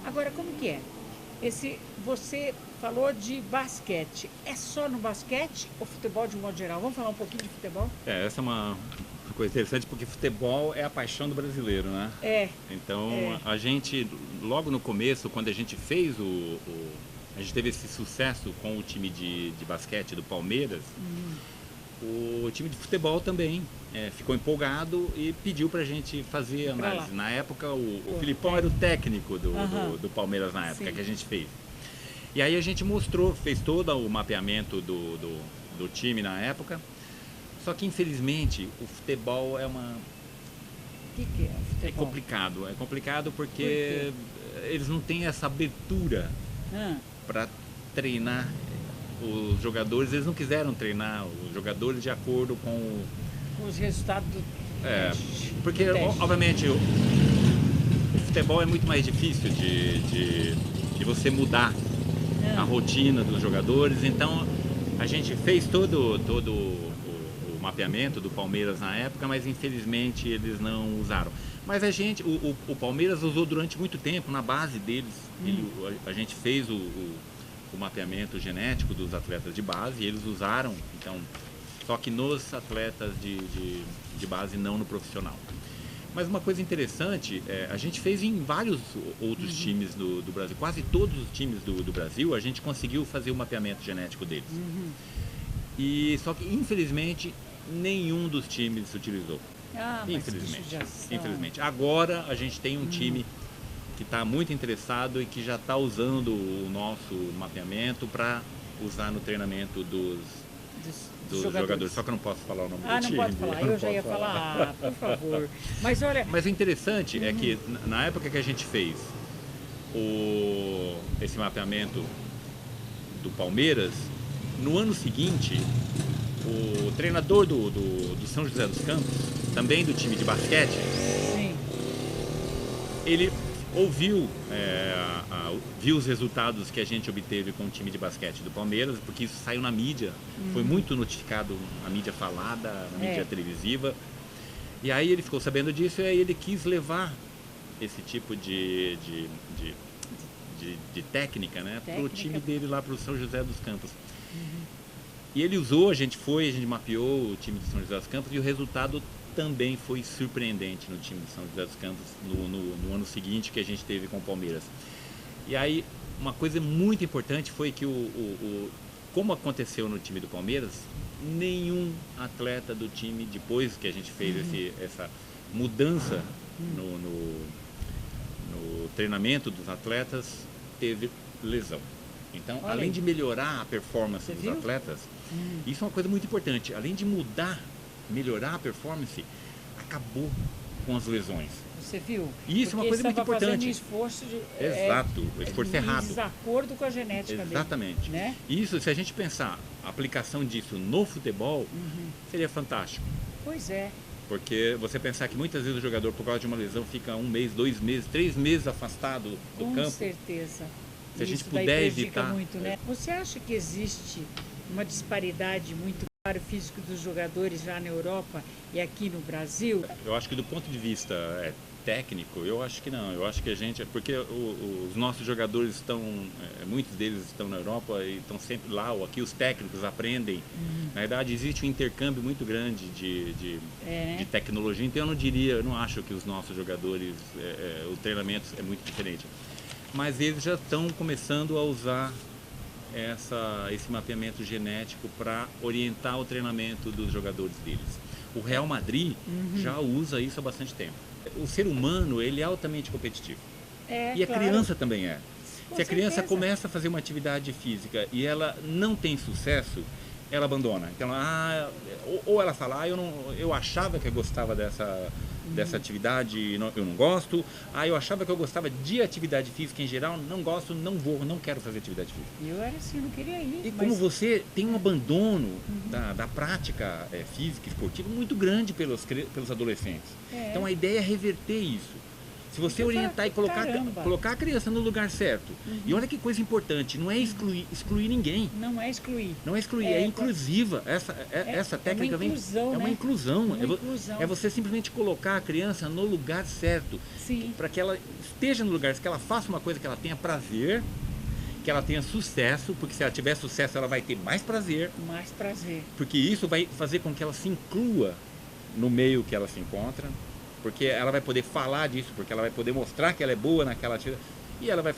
Agora, como que é? Você falou de basquete. É só no basquete ou futebol de um modo geral? Vamos falar um pouquinho de futebol? Essa é uma coisa interessante porque futebol é a paixão do brasileiro, né? É, Então é. a gente, logo no começo, quando a gente fez a gente teve esse sucesso com o time de basquete do Palmeiras, o time de futebol também ficou empolgado e pediu pra gente fazer Ir pra lá. análise. Na época, o Pô, Filipão era o técnico aham, do Palmeiras na época sim. que a gente fez. E aí a gente mostrou, fez todo o mapeamento do time na época. Só que infelizmente o futebol O que que é o é futebol? complicado. É complicado Por quê? porque eles não têm essa abertura Ah, para treinar os jogadores. Eles não quiseram treinar os jogadores de acordo com com os resultados do é, teste. porque Do teste. obviamente o futebol é muito mais difícil de você mudar a Ah, rotina dos jogadores. Então a gente fez todo o mapeamento do Palmeiras na época, mas infelizmente eles não usaram. Mas o Palmeiras usou durante muito tempo na base deles. A gente fez o mapeamento genético dos atletas de base, e eles usaram, então, só que nos atletas de base, não no profissional. Mas uma coisa interessante, a gente fez em vários outros times do Brasil, quase todos os times do Brasil, a gente conseguiu fazer o mapeamento genético deles. E só que infelizmente nenhum dos times utilizou. ah, mas que Infelizmente. judiação. Infelizmente. Agora a gente tem um time que está muito interessado e que já está usando o nosso mapeamento para usar no treinamento dos jogadores. Só que eu não posso falar o nome do Ah, não time. pode falar. não Eu já posso ia falar, ah, por favor. Mas olha, Mas o interessante é que na época que a gente fez esse mapeamento do Palmeiras, no ano seguinte, o treinador do São José dos Campos, também do time de basquete, sim. ele ouviu, viu os resultados que a gente obteve com o time de basquete do Palmeiras, porque isso saiu na mídia, foi muito notificado na mídia falada, na mídia televisiva. E aí ele ficou sabendo disso e aí ele quis levar esse tipo de técnica, né, para o time dele lá, para o São José dos Campos. E ele usou, a gente mapeou o time de São José dos Campos e o resultado também foi surpreendente no time de São José dos Campos no ano seguinte que a gente teve com o Palmeiras. E aí uma coisa muito importante foi que como aconteceu no time do Palmeiras, nenhum atleta do time, depois que a gente fez essa mudança no treinamento dos atletas, teve lesão. Então, Olha além aí. de melhorar a performance Você dos viu? atletas, isso é uma coisa muito importante. Além de melhorar a performance, acabou com as lesões. Você viu? E isso é uma Porque coisa muito estava fazendo importante. esforço Exato, o esforço em errado. desacordo com a genética Exatamente. dele, né? Isso, se a gente pensar a aplicação disso no futebol, seria fantástico. Pois é. Porque você pensar que muitas vezes o jogador, por causa de uma lesão, fica 1 mês, 2 meses, 3 meses afastado do Com campo. certeza. Se a gente Isso daí puder prejudica evitar. muito, né? Você acha que existe uma disparidade muito clara físico dos jogadores já na Europa e aqui no Brasil? Eu acho que do ponto de vista técnico, eu acho que não. Eu acho que a gente. Porque os nossos jogadores estão. Muitos deles estão na Europa e estão sempre lá, ou aqui os técnicos aprendem. Na verdade, existe um intercâmbio muito grande de tecnologia. Então, eu não acho que os nossos jogadores. O treinamento é muito diferente. Mas eles já estão começando a usar esse mapeamento genético para orientar o treinamento dos jogadores deles. O Real Madrid já usa isso há bastante tempo. O ser humano, ele é altamente competitivo. E a Claro. criança também é. Com Se a criança certeza. começa a fazer uma atividade física e ela não tem sucesso, ela abandona. Então, ou ela fala, eu achava que eu gostava dessa atividade e eu não gosto. Eu achava que eu gostava de atividade física em geral, não gosto, não vou, não quero fazer atividade física. Eu era assim, não queria ir. E mas como você tem um abandono da prática física, esportiva, muito grande pelos adolescentes. Então a ideia é reverter isso. Se você Eu orientar falo, e caramba. colocar a criança no lugar certo. E olha que coisa importante, não é excluir ninguém. Não é excluir. Não é excluir, é inclusiva. Essa técnica uma inclusão, é uma né? inclusão. Uma inclusão. É você simplesmente colocar a criança no lugar certo. Sim. Para que ela esteja no lugar, que ela faça uma coisa que ela tenha prazer, que ela tenha sucesso, porque se ela tiver sucesso ela vai ter mais prazer. Mais prazer. Porque isso vai fazer com que ela se inclua no meio que ela se encontra. Porque ela vai poder falar disso, porque ela vai poder mostrar que ela é boa naquela atividade. E ela vai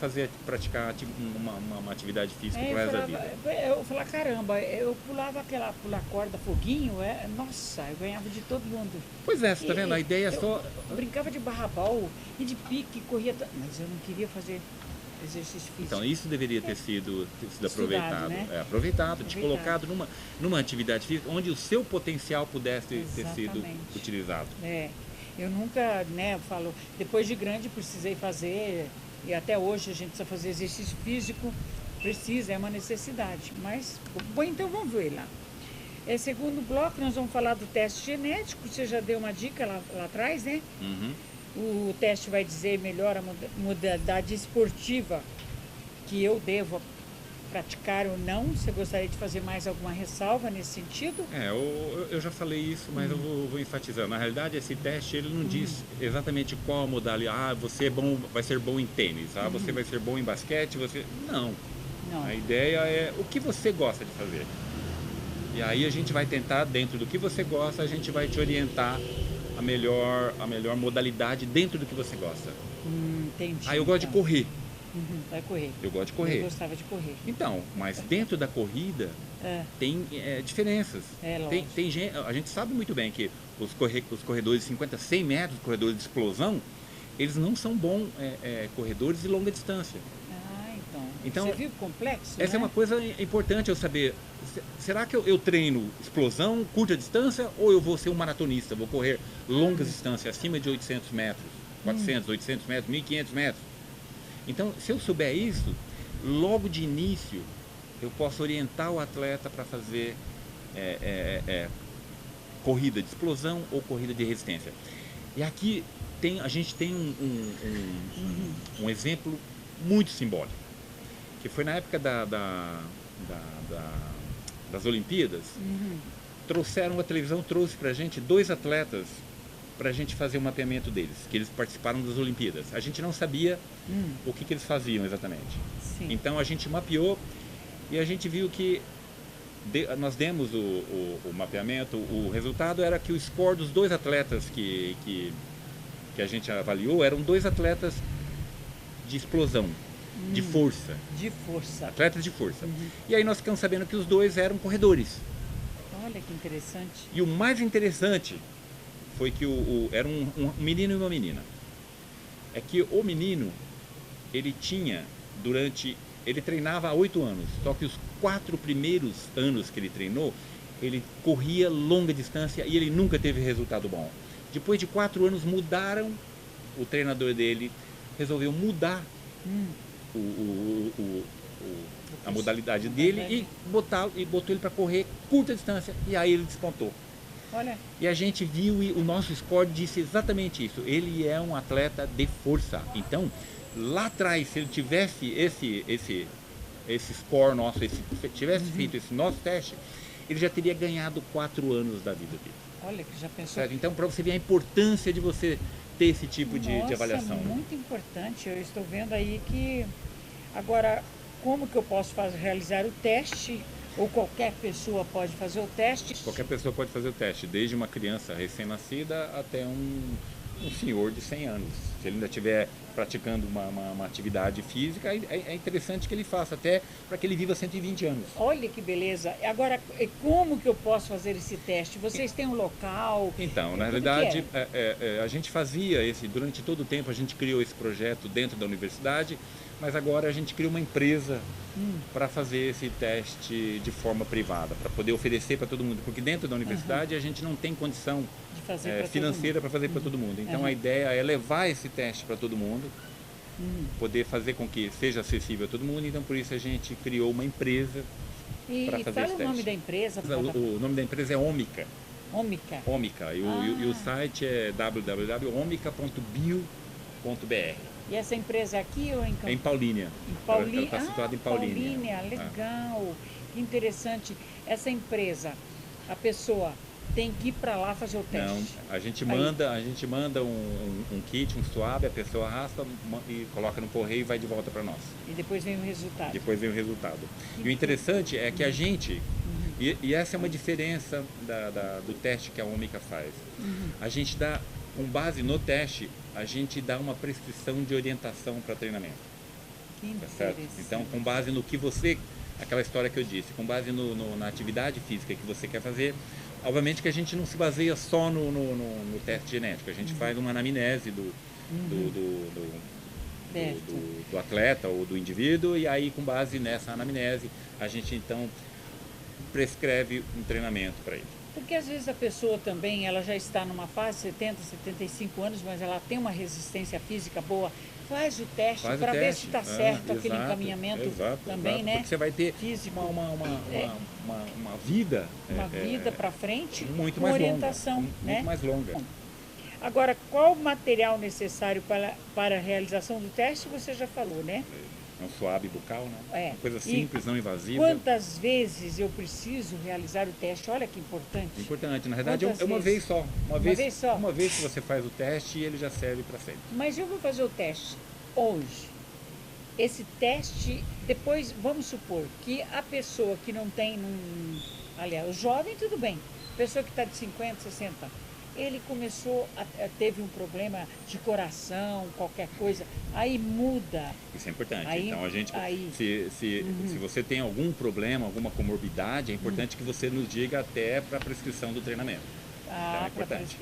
praticar uma atividade física pro resto da vida. Eu falava, caramba, eu pulava pular corda, foguinho, nossa, eu ganhava de todo mundo. Pois é, você tá vendo? A ideia é só... Eu brincava de barra-bal e de pique, corria... Mas eu não queria fazer exercício físico. Então, isso deveria ter sido aproveitado. Né? Aproveitado, te colocado numa atividade física onde o seu potencial pudesse ter sido utilizado. Eu nunca, né, eu falo, depois de grande precisei fazer, e até hoje a gente precisa fazer exercício físico, é uma necessidade. Mas, bom, então vamos ver lá. Segundo bloco, nós vamos falar do teste genético, você já deu uma dica lá atrás, né? Uhum. O teste vai dizer melhor a modalidade esportiva que eu devo praticar ou não. Você gostaria de fazer mais alguma ressalva nesse sentido? Eu já falei isso, mas eu vou enfatizar. Na realidade, esse teste ele não diz exatamente qual a modalidade. Você vai ser bom em tênis, você vai ser bom em basquete, Não. A ideia é o que você gosta de fazer. E aí a gente vai tentar, dentro do que você gosta, a gente vai te orientar a melhor modalidade dentro do que você gosta. Entendi. Eu gosto de correr. Vai correr. Eu gosto de correr. Eu gostava de correr. Então, mas dentro da corrida tem diferenças. Tem gente, a gente sabe muito bem que os corredores de 50, 100 metros, corredores de explosão, eles não são bons corredores de longa distância. Então, você viu o complexo? Essa é uma coisa importante eu saber. Será que eu treino explosão, curta distância, ou eu vou ser um maratonista? Vou correr longas distâncias, acima de 800 metros, 400, 800 metros, 1500 metros. Então, se eu souber isso, logo de início, eu posso orientar o atleta para fazer corrida de explosão ou corrida de resistência. E aqui a gente tem um exemplo muito simbólico, que foi na época das Olimpíadas. A televisão trouxe para a gente 2 atletas para a gente fazer o mapeamento deles, que eles participaram das Olimpíadas. A gente não sabia o que eles faziam exatamente. Sim. Então a gente mapeou e a gente viu que nós demos o mapeamento, o resultado era que o score dos 2 atletas que a gente avaliou eram 2 atletas de explosão, de força. De força. Atletas de força. E aí nós ficamos sabendo que os 2 eram corredores. Olha que interessante. E o mais interessante foi que era um menino e uma menina. É que o menino, ele treinava há 8 anos, só que os 4 primeiros anos que ele treinou, ele corria longa distância e ele nunca teve resultado bom. Depois de 4 anos mudaram, o treinador dele resolveu mudar a modalidade dele e botou ele para correr curta distância, e aí ele despontou. Olha. E a gente viu e o nosso score disse exatamente isso. Ele é um atleta de força. Então, lá atrás, se ele tivesse esse score nosso, tivesse feito esse nosso teste, ele já teria ganhado 4 anos da vida dele. Olha, que já pensou. Certo? Então, para você ver a importância de você ter esse tipo de avaliação. Muito importante. Eu estou vendo aí que... Agora, como que eu posso realizar o teste? Ou qualquer pessoa pode fazer o teste? Qualquer pessoa pode fazer o teste, desde uma criança recém-nascida até um senhor de 100 anos. Se ele ainda estiver praticando uma atividade física, é interessante que ele faça, até para que ele viva 120 anos. Olha que beleza. Agora, como que eu posso fazer esse teste? Vocês têm um local? Então, na realidade, a gente fazia durante todo o tempo, a gente criou esse projeto dentro da universidade, mas agora a gente criou uma empresa para fazer esse teste de forma privada, para poder oferecer para todo mundo, porque dentro da universidade a gente não tem condição de fazer financeira para fazer para todo mundo. Então a ideia é levar esse teste para todo mundo, poder fazer com que seja acessível a todo mundo. Então por isso a gente criou uma empresa para fazer esse teste. E fala o nome da empresa. O nome da empresa é Omica. Omica. Omica. E o site é www.omica.bio. E essa empresa é aqui ou em Campo? É em Paulínia. Em Paulínia? Ela está situada em Paulínia. Paulínia, legal. Que interessante. Essa empresa, a pessoa tem que ir para lá fazer o teste? Não, a gente manda um kit, um swab, a pessoa arrasta e coloca no correio e vai de volta para nós. E depois vem o resultado? Depois vem o resultado. E o interessante é que a gente, e essa é uma diferença do teste que a Ômega faz, a gente dá, com base no teste, a gente dá uma prescrição de orientação para treinamento. Que tá certo? Então, com base no que você, aquela história que eu disse, com base na atividade física que você quer fazer, obviamente que a gente não se baseia só no teste genético, a gente faz uma anamnese do atleta ou do indivíduo, e aí com base nessa anamnese a gente então prescreve um treinamento para ele. Porque às vezes a pessoa também, ela já está numa fase, 70, 75 anos, mas ela tem uma resistência física boa, faz o teste para ver se está certo aquele encaminhamento também, né? Porque você vai ter físico, uma vida, vida para frente, muito com mais orientação, longa, né? muito mais longa. Agora, qual o material necessário para a realização do teste, você já falou, né? É um swab bucal, né? Uma coisa simples, não invasiva. Quantas vezes eu preciso realizar o teste? Olha que importante. Importante, na verdade é uma vez só. Uma vez que você faz o teste e ele já serve para sempre. Mas eu vou fazer o teste hoje. Esse teste, depois, vamos supor que a pessoa que não tem, aliás, o jovem tudo bem, a pessoa que está de 50, 60, ele começou, teve um problema de coração, qualquer coisa, aí muda. Isso é importante. Aí, então, se você tem algum problema, alguma comorbidade, é importante que você nos diga até para a prescrição do treinamento. Então, é importante.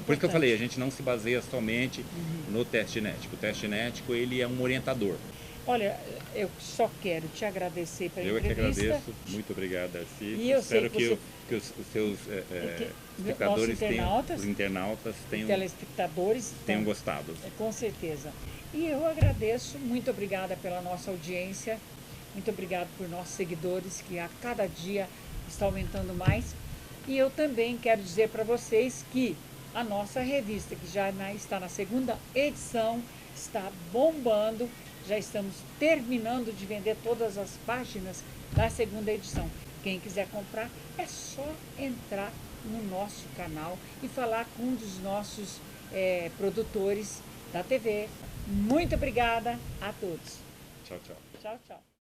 Por isso que eu falei, a gente não se baseia somente no teste genético. O teste genético, ele é um orientador. Olha, eu só quero te agradecer pela entrevista. Eu que agradeço. Muito obrigado, Darcy. E eu espero sei que os seus espectadores, os internautas telespectadores tenham gostado. Com certeza. E eu agradeço, muito obrigada pela nossa audiência, muito obrigado por nossos seguidores, que a cada dia está aumentando mais. E eu também quero dizer para vocês que a nossa revista, que já está na segunda edição, está bombando. Já estamos terminando de vender todas as páginas da segunda edição. Quem quiser comprar, é só entrar no nosso canal e falar com um dos nossos produtores da TV. Muito obrigada a todos. Tchau, tchau. Tchau, tchau.